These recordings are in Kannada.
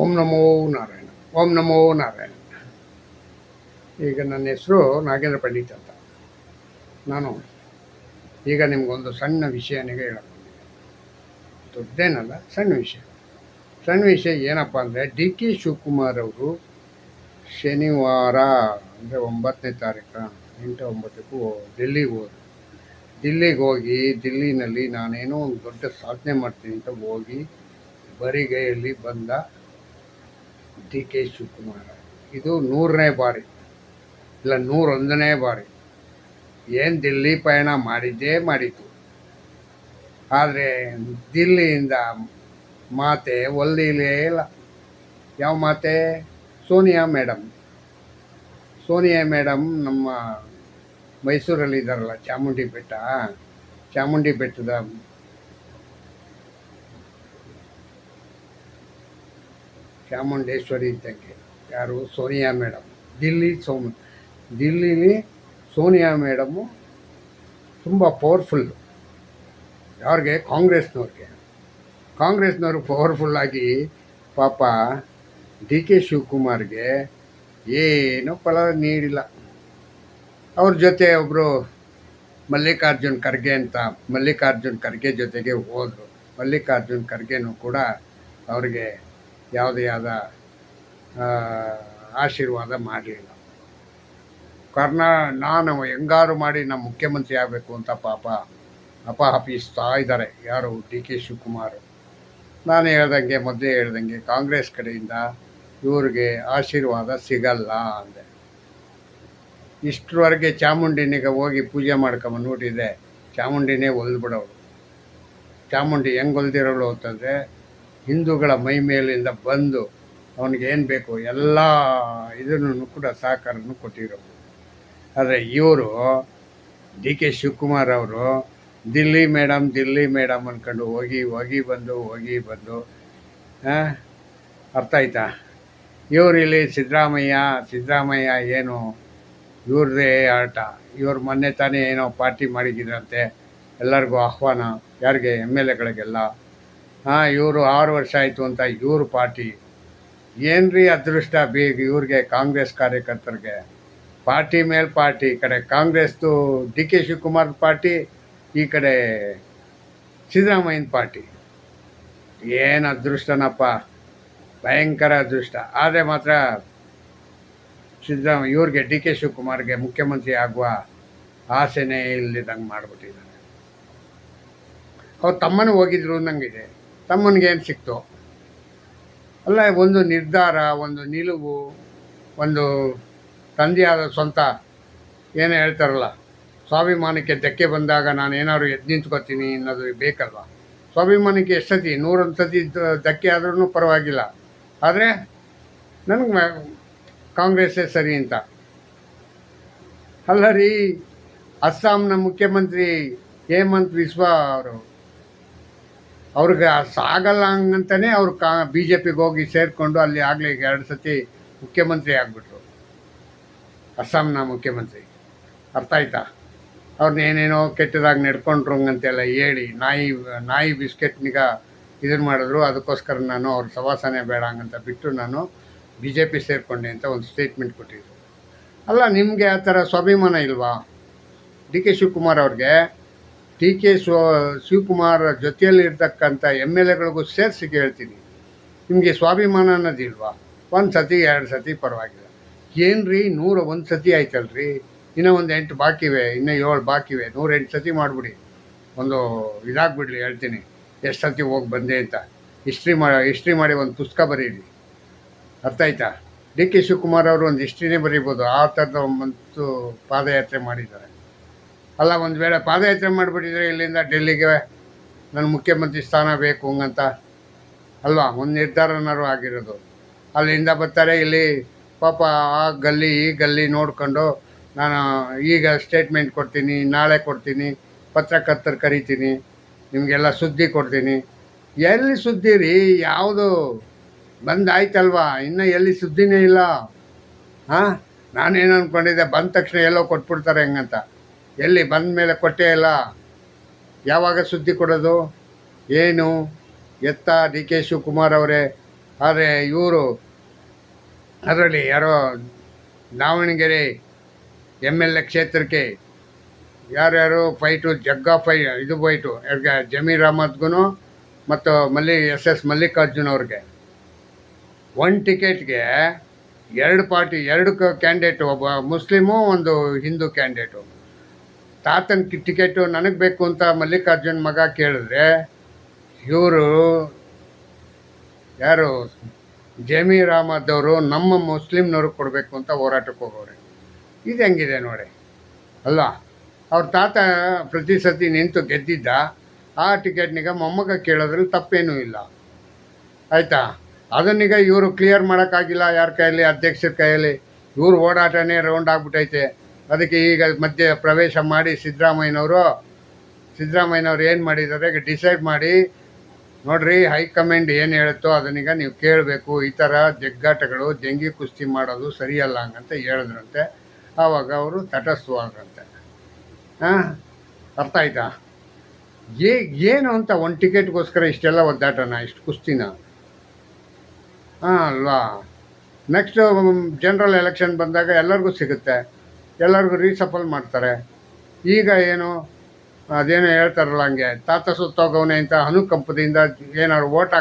ಓಂ ನಮೋ ನಾರಾಯಣ. ಓಂ ನಮೋ ನಾರಾಯಣ. ಈಗ ನನ್ನ ಹೆಸರು ನಾಗೇಂದ್ರ ಪಂಡಿತ್ ಅಂತ. ನಾನು ಈಗ ನಿಮಗೊಂದು ಸಣ್ಣ ವಿಷಯನಿಗೆ ಹೇಳಕ್ಕೆ ದೊಡ್ಡದೇನಲ್ಲ, ಸಣ್ಣ ವಿಷಯ ಏನಪ್ಪ ಅಂದರೆ, ಡಿ ಕೆ ಶಿವಕುಮಾರ್ ಅವರು ಶನಿವಾರ ಅಂದರೆ 9ನೇ ತಾರೀಕು 8-9ಕ್ಕೂ ದಿಲ್ಲಿಗೆ ಹೋಗಿ ದಿಲ್ಲಿನಲ್ಲಿ ನಾನೇನೋ ಒಂದು ದೊಡ್ಡ ಸಾಧನೆ ಮಾಡ್ತೀನಿ ಅಂತ ಹೋಗಿ ಬರಿಗೈಯಲ್ಲಿ ಬಂದ ಡಿ ಕೆ ಶಿವಕುಮಾರ್. ಇದು 100ನೇ ಬಾರಿ ಇಲ್ಲ 101ನೇ ಬಾರಿ. ಏನು ದಿಲ್ಲಿ ಪಯಣ ಮಾಡಿತ್ತು. ಆದರೆ ದಿಲ್ಲಿಯಿಂದ ಮಾತೆ ಒಲ್ದಿಲೇ ಇಲ್ಲ. ಯಾವ ಮಾತೆ? ಸೋನಿಯಾ ಮೇಡಮ್ ನಮ್ಮ ಮೈಸೂರಲ್ಲಿ ಇದ್ದಾರಲ್ಲ, ಚಾಮುಂಡಿ ಬೆಟ್ಟದ ಚಾಮುಂಡೇಶ್ವರಿ ಇದ್ದಂಗೆ. ಯಾರು? ಸೋನಿಯಾ ಮೇಡಮ್. ದಿಲ್ಲಿಲಿ ಸೋನಿಯಾ ಮೇಡಮ್ಮು ತುಂಬ ಪವರ್ಫುಲ್ಲು. ಯಾರಿಗೆ? ಕಾಂಗ್ರೆಸ್ನವರು ಪವರ್ಫುಲ್ಲಾಗಿ ಪಾಪ ಡಿ ಕೆ ಶಿವಕುಮಾರ್ಗೆ ಏನೂ ಫಲ ನೀಡಿಲ್ಲ. ಅವ್ರ ಜೊತೆ ಒಬ್ಬರು ಮಲ್ಲಿಕಾರ್ಜುನ್ ಖರ್ಗೆ ಜೊತೆಗೆ ಹೋದರು. ಮಲ್ಲಿಕಾರ್ಜುನ್ ಖರ್ಗೆನೂ ಕೂಡ ಅವ್ರಿಗೆ ಯಾವುದೇ ಆದ ಆಶೀರ್ವಾದ ಮಾಡಲಿಲ್ಲ. ನಾನು ಹೆಂಗಾರು ಮಾಡಿ ನಮ್ಮ ಮುಖ್ಯಮಂತ್ರಿ ಆಗಬೇಕು ಅಂತ ಪಾಪ ಹಪಿಸ್ತಾ ಇದ್ದಾರೆ ಯಾರು? D K Shivakumar. ನಾನು ಮೊದಲೇ ಹೇಳ್ದಂಗೆ ಕಾಂಗ್ರೆಸ್ ಕಡೆಯಿಂದ ಇವ್ರಿಗೆ ಆಶೀರ್ವಾದ ಸಿಗಲ್ಲ ಅಂದೆ. ಇಷ್ಟರವರೆಗೆ ಚಾಮುಂಡಿನಿಗೆ ಹೋಗಿ ಪೂಜೆ ಮಾಡ್ಕೊಂಬಂದ್ಬಿಟ್ಟಿದೆ. ಚಾಮುಂಡಿನೇ ಒಲ್ಬಿಡೋಳು. ಚಾಮುಂಡಿ ಹೆಂಗೆ ಒಲ್ದಿರೋಳು ಅಂತಂದರೆ, ಹಿಂದೂಗಳ ಮೈ ಮೇಲಿಂದ ಬಂದು ಅವನಿಗೆ ಏನು ಬೇಕು ಎಲ್ಲ ಇದನ್ನು ಕೂಡ ಸಹಕಾರನೂ ಕೊಟ್ಟಿರೋರು. ಆದರೆ ಇವರು ಡಿ ಕೆ ಶಿವಕುಮಾರ್ ಅವರು ದಿಲ್ಲಿ ಮೇಡಮ್ ಅಂದ್ಕೊಂಡು ಹೋಗಿ ಬಂದು ಅರ್ಥ ಆಯ್ತಾ? ಇವರು ಇಲ್ಲಿ ಸಿದ್ದರಾಮಯ್ಯ ಏನು ಇವ್ರದ್ದೇ ಆಟ. ಇವ್ರು ಮೊನ್ನೆ ತಾನೇ ಏನೋ ಪಾರ್ಟಿ ಮಾಡಿದ್ರಂತೆ, ಎಲ್ಲರಿಗೂ ಆಹ್ವಾನ. ಯಾರಿಗೆ? MLAಗಳಿಗೆಲ್ಲ. ಇವರು 6 ವರ್ಷ ಆಯಿತು ಅಂತ ಇವರು ಪಾರ್ಟಿ. ಏನ್ರಿ ಅದೃಷ್ಟ ಇವ್ರಿಗೆ, ಕಾಂಗ್ರೆಸ್ ಕಾರ್ಯಕರ್ತರಿಗೆ. ಪಾರ್ಟಿ ಮೇಲೆ ಪಾರ್ಟಿ. ಈ ಕಡೆ ಕಾಂಗ್ರೆಸ್ದು ಡಿ ಕೆ ಶಿವಕುಮಾರ್ ಪಾರ್ಟಿ, ಈ ಕಡೆ ಸಿದ್ದರಾಮಯ್ಯನ ಪಾರ್ಟಿ. ಏನು ಅದೃಷ್ಟನಪ್ಪ, ಭಯಂಕರ ಅದೃಷ್ಟ. ಆದರೆ ಮಾತ್ರ ಇವ್ರಿಗೆ ಡಿ ಕೆ ಶಿವಕುಮಾರ್ಗೆ ಮುಖ್ಯಮಂತ್ರಿ ಆಗುವ ಆಸೆನೇ ಇಲ್ಲದಂಗೆ ಮಾಡಿಬಿಟ್ಟಿದ್ದಾರೆ. ಅವ್ರು ತಮ್ಮನೂ ಹೋಗಿದ್ರು ಅನ್ನಂಗಿದೆ. ತಮ್ಮನಿಗೆ ಏನು ಸಿಕ್ತು? ಅಲ್ಲ, ಒಂದು ನಿರ್ಧಾರ, ಒಂದು ನಿಲುವು, ಒಂದು ತಂದೆಯಾದ ಸ್ವಂತ ಏನು ಹೇಳ್ತಾರಲ್ಲ, ಸ್ವಾಭಿಮಾನಕ್ಕೆ ಧಕ್ಕೆ ಬಂದಾಗ ನಾನು ಏನಾದ್ರು ಎದ್ದು ನಿಂತ್ಕೊತೀನಿ ಅನ್ನೋದು ಬೇಕಲ್ವ? ಸ್ವಾಭಿಮಾನಕ್ಕೆ ಎಷ್ಟು ಸತಿ 101 ಸತಿ ಧಕ್ಕೆ ಆದ್ರೂ ಪರವಾಗಿಲ್ಲ. ಆದರೆ ನನಗೆ ಕಾಂಗ್ರೆಸ್ಸೇ ಸರಿ ಅಂತ. ಅಲ್ಲ ರೀ, ಅಸ್ಸಾಂನ ಮುಖ್ಯಮಂತ್ರಿ ಹೇಮಂತ್ ಬಿಸ್ವಾ ಅವ್ರಿಗೆ ಸಾಗಲ್ಲ ಹಂಗಂತಲೇ ಅವರು BJPಗೆ ಹೋಗಿ ಸೇರಿಕೊಂಡು ಅಲ್ಲಿ ಆಗಲೇ 2 ಸತಿ ಮುಖ್ಯಮಂತ್ರಿ ಆಗಿಬಿಟ್ರು, ಅಸ್ಸಾಂನ ಮುಖ್ಯಮಂತ್ರಿ. ಅರ್ಥ ಆಯ್ತಾ? ಅವ್ರನ್ನೇನೇನೋ ಕೆಟ್ಟದಾಗಿ ನಡ್ಕೊಂಡ್ರು ಅಂತೆಲ್ಲ ಹೇಳಿ ನಾಯಿ ಬಿಸ್ಕೆಟ್ನಿಗ ಇದನ್ನು ಮಾಡಿದ್ರು. ಅದಕ್ಕೋಸ್ಕರ ನಾನು ಅವ್ರ ಸವಾಸನೆ ಬೇಡ ಹಂಗಂತ ಬಿಟ್ಟು ನಾನು BJP ಸೇರಿಕೊಂಡೆ ಅಂತ ಒಂದು ಸ್ಟೇಟ್ಮೆಂಟ್ ಕೊಟ್ಟಿದ್ರು. ಅಲ್ಲ, ನಿಮಗೆ ಆ ಥರ ಸ್ವಾಭಿಮಾನ ಇಲ್ವಾ? ಡಿ ಕೆ ಶಿವಕುಮಾರ್ ಅವ್ರಿಗೆ ಶಿವಕುಮಾರ್ ಜೊತೆಯಲ್ಲಿ ಇರ್ತಕ್ಕಂಥ MLAಗಳಿಗೂ ಸೇರಿಸಿ ಹೇಳ್ತೀನಿ, ನಿಮಗೆ ಸ್ವಾಭಿಮಾನ ಅನ್ನೋದಿಲ್ವಾ? 1 ಸತಿ 2 ಸತಿ ಪರವಾಗಿಲ್ಲ. ಏನು ರೀ, 101 ಸತಿ ಆಯ್ತಲ್ರಿ, ಇನ್ನೂ ಒಂದು 8 ಬಾಕಿ ಇವೆ, ಇನ್ನೂ 7 ಬಾಕಿ ಇವೆ. 108 ಸತಿ ಮಾಡಿಬಿಡಿ. ಒಂದು ಇದಾಗ್ಬಿಡ್ಲಿ, ಹೇಳ್ತೀನಿ ಎಷ್ಟು ಸತಿ ಹೋಗಿ ಬಂದೆ ಅಂತ. ಹಿಸ್ಟ್ರಿ ಮಾಡಿ ಒಂದು ಪುಸ್ತಕ ಬರೀರಿ. ಅರ್ಥ ಆಯ್ತಾ? ಡಿ ಕೆ ಶಿವಕುಮಾರ್ ಅವರು ಒಂದು ಹಿಸ್ಟ್ರಿನೇ ಬರೀಬೋದು. ಆ ಥರದ ಒಂದು ಪಾದಯಾತ್ರೆ ಮಾಡಿದ್ದಾರೆ. ಅಲ್ಲ, ಒಂದು ವೇಳೆ ಪಾದಯಾತ್ರೆ ಮಾಡಿಬಿಟ್ಟಿದ್ರೆ ಇಲ್ಲಿಂದ ಡೆಲ್ಲಿಗೆ ನನ್ನ ಮುಖ್ಯಮಂತ್ರಿ ಸ್ಥಾನ ಬೇಕು ಹಂಗಂತ ಅಲ್ವಾ, ಒಂದು ನಿರ್ಧಾರನಾರು ಆಗಿರೋದು. ಅಲ್ಲಿಂದ ಬರ್ತಾರೆ ಇಲ್ಲಿ ಪಾಪ ಆ ಗಲ್ಲಿ ಈ ಗಲ್ಲಿ ನೋಡ್ಕೊಂಡು ನಾನು ಈಗ ಸ್ಟೇಟ್ಮೆಂಟ್ ಕೊಡ್ತೀನಿ, ನಾಳೆ ಕೊಡ್ತೀನಿ, ಪತ್ರಕರ್ತರು ಕರಿತೀನಿ, ನಿಮಗೆಲ್ಲ ಸುದ್ದಿ ಕೊಡ್ತೀನಿ. ಎಲ್ಲಿ ಸುದ್ದಿ ರೀ? ಯಾವುದು ಬಂದಾಯ್ತಲ್ವಾ? ಇನ್ನೂ ಎಲ್ಲಿ ಸುದ್ದಿನೇ ಇಲ್ಲ. ನಾನೇನು ಅಂದ್ಕೊಂಡಿದ್ದೆ, ಬಂದ ತಕ್ಷಣ ಎಲ್ಲೋ ಕೊಟ್ಬಿಡ್ತಾರೆ ಹೆಂಗಂತ. ಎಲ್ಲಿ ಬಂದ ಮೇಲೆ ಕೊಟ್ಟೇ ಇಲ್ಲ. ಯಾವಾಗ ಸುದ್ದಿ ಕೊಡೋದು? ಏನು ಎತ್ತ ಡಿ ಕೆ ಶಿವಕುಮಾರ್ ಅವರೇ? ಆದರೆ ಇವರು ಅದರಲ್ಲಿ ಯಾರೋ ದಾವಣಗೆರೆ MLA ಕ್ಷೇತ್ರಕ್ಕೆ ಯಾರ್ಯಾರು ಫೈಟು ಇದು ಫೈಟು ಯಾರಿಗೆ ಜಮೀರ್ ಅಹಮದ್ಗೂ ಮತ್ತು SS ಮಲ್ಲಿಕಾರ್ಜುನ್ ಅವ್ರಿಗೆ ಒಂದು ಟಿಕೆಟ್ಗೆ 2 ಪಾರ್ಟಿ 2 ಕ್ಯಾಂಡಿಡೇಟು, ಒಬ್ಬ ಮುಸ್ಲಿಮು ಒಂದು ಹಿಂದೂ ಕ್ಯಾಂಡಿಡೇಟು. ತಾತನ ಟಿಕೆಟು ನನಗೆ ಬೇಕು ಅಂತ ಮಲ್ಲಿಕಾರ್ಜುನ್ ಮಗ ಕೇಳಿದ್ರೆ ಇವರು ಯಾರು ಜಮೀರ್ ಅಹಮದ್ ಅವರು ನಮ್ಮ ಮುಸ್ಲಿಮ್ನವ್ರಿಗೆ ಕೊಡಬೇಕು ಅಂತ ಹೋರಾಟಕ್ಕೆ ಹೋಗೋರೆ. ಇದು ಹೆಂಗಿದೆ ನೋಡಿ ಅಲ್ಲ. ಅವ್ರ ತಾತ ಪ್ರತಿ ಸತಿ ನಿಂತು ಗೆದ್ದಿದ್ದ, ಆ ಟಿಕೆಟ್ನಿಗ ಮೊಮ್ಮಗ ಕೇಳೋದ್ರಲ್ಲಿ ತಪ್ಪೇನೂ ಇಲ್ಲ, ಆಯಿತಾ. ಅದನ್ನೀಗ ಇವರು ಕ್ಲಿಯರ್ ಮಾಡೋಕ್ಕಾಗಿಲ್ಲ, ಯಾರ ಕೈಯಲ್ಲಿ, ಅಧ್ಯಕ್ಷರ ಕೈಯಲ್ಲಿ. ಇವ್ರ ಓಡಾಟನೇ ರೌಂಡ್ ಆಗ್ಬಿಟ್ಟೈತೆ. ಅದಕ್ಕೆ ಈಗ ಮಧ್ಯೆ ಪ್ರವೇಶ ಮಾಡಿ ಸಿದ್ದರಾಮಯ್ಯನವರು ಏನು ಮಾಡಿದ್ದಾರೆ, ಈಗ ಡಿಸೈಡ್ ಮಾಡಿ ನೋಡ್ರಿ, ಹೈಕಮಾಂಡ್ ಏನು ಹೇಳುತ್ತೋ ಅದನ್ನೀಗ ನೀವು ಕೇಳಬೇಕು. ಈ ಥರ ಜಗ್ಗಾಟಗಳು, ಜಂಗಿ ಕುಸ್ತಿ ಮಾಡೋದು ಸರಿಯಲ್ಲ ಹಂಗಂತ ಹೇಳಿದ್ರಂತೆ. ಆವಾಗ ಅವರು ತಟಸ್ಥವಾದ್ರಂತೆ. ಅರ್ಥ ಆಯ್ತಾ? ಏನು ಅಂತ ಒಂದು ಟಿಕೆಟ್ಗೋಸ್ಕರ ಇಷ್ಟೆಲ್ಲ ಒದ್ದಾಟನ, ಇಷ್ಟು ಕುಸ್ತಿನ? ಅಲ್ವಾ. ನೆಕ್ಸ್ಟು ಜನರಲ್ ಎಲೆಕ್ಷನ್ ಬಂದಾಗ ಎಲ್ಲರಿಗೂ ಸಿಗುತ್ತೆ, ಎಲ್ಲರಿಗೂ ರೀಸಫಲ್ ಮಾಡ್ತಾರೆ. ಈಗ ಏನು ಅದೇನೋ ಹೇಳ್ತಾರಲ್ಲ, ಹಂಗೆ ತಾತ ಸುತ್ತೋಗವನೆ ಅಂತ ಅನುಕಂಪದಿಂದ ಏನಾದ್ರು ಓಟ್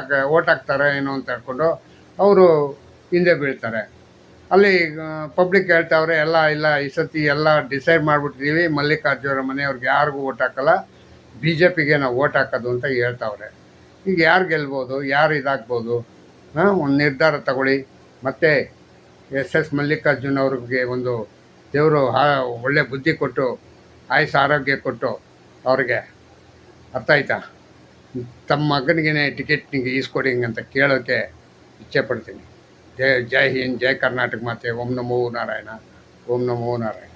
ಹಾಕ್ತಾರೆ ಏನೋ ಅಂತ ಹೇಳ್ಕೊಂಡು ಅವರು ಹಿಂದೆ ಬೀಳ್ತಾರೆ. ಅಲ್ಲಿ ಪಬ್ಲಿಕ್ ಹೇಳ್ತಾವ್ರೆ ಇಲ್ಲ ಈ ಸತಿ ಎಲ್ಲ ಡಿಸೈಡ್ ಮಾಡಿಬಿಟ್ಟಿದ್ದೀವಿ, ಮಲ್ಲಿಕಾರ್ಜುನ ಮನೆಯವ್ರಿಗೆ ಯಾರಿಗೂ ಓಟ್ ಹಾಕಲ್ಲ, BJPಗೆ ನಾವು ಓಟ್ ಹಾಕೋದು ಅಂತ ಹೇಳ್ತಾವ್ರೆ. ಈಗ ಯಾರು ಗೆಲ್ಬೋದು, ಯಾರು ಇದಾಗ್ಬೋದು? ಒಂದು ನಿರ್ಧಾರ ತಗೊಳ್ಳಿ. ಮತ್ತು SS ಮಲ್ಲಿಕಾರ್ಜುನ್ ಅವ್ರಿಗೆ ಒಂದು ದೇವರು ಒಳ್ಳೆ ಬುದ್ಧಿ ಕೊಟ್ಟು ಆಯುಷ್ ಆರೋಗ್ಯ ಕೊಟ್ಟು ಅವ್ರಿಗೆ, ಅರ್ಥ ಆಯ್ತಾ, ತಮ್ಮ ಮಗನಿಗೆ ಟಿಕೆಟ್ನಿಗೆ ಈಸ್ಕೊಡಿ ಅಂತ ಕೇಳೋಕ್ಕೆ ಇಚ್ಛೆ ಪಡ್ತೀನಿ. ಜೈ ಹಿಂದ್, ಜೈ ಕರ್ನಾಟಕ ಮಾತೆ. ಓಂ ನಮೋ ನಾರಾಯಣ, ಓಂ ನಮೋ ನಾರಾಯಣ.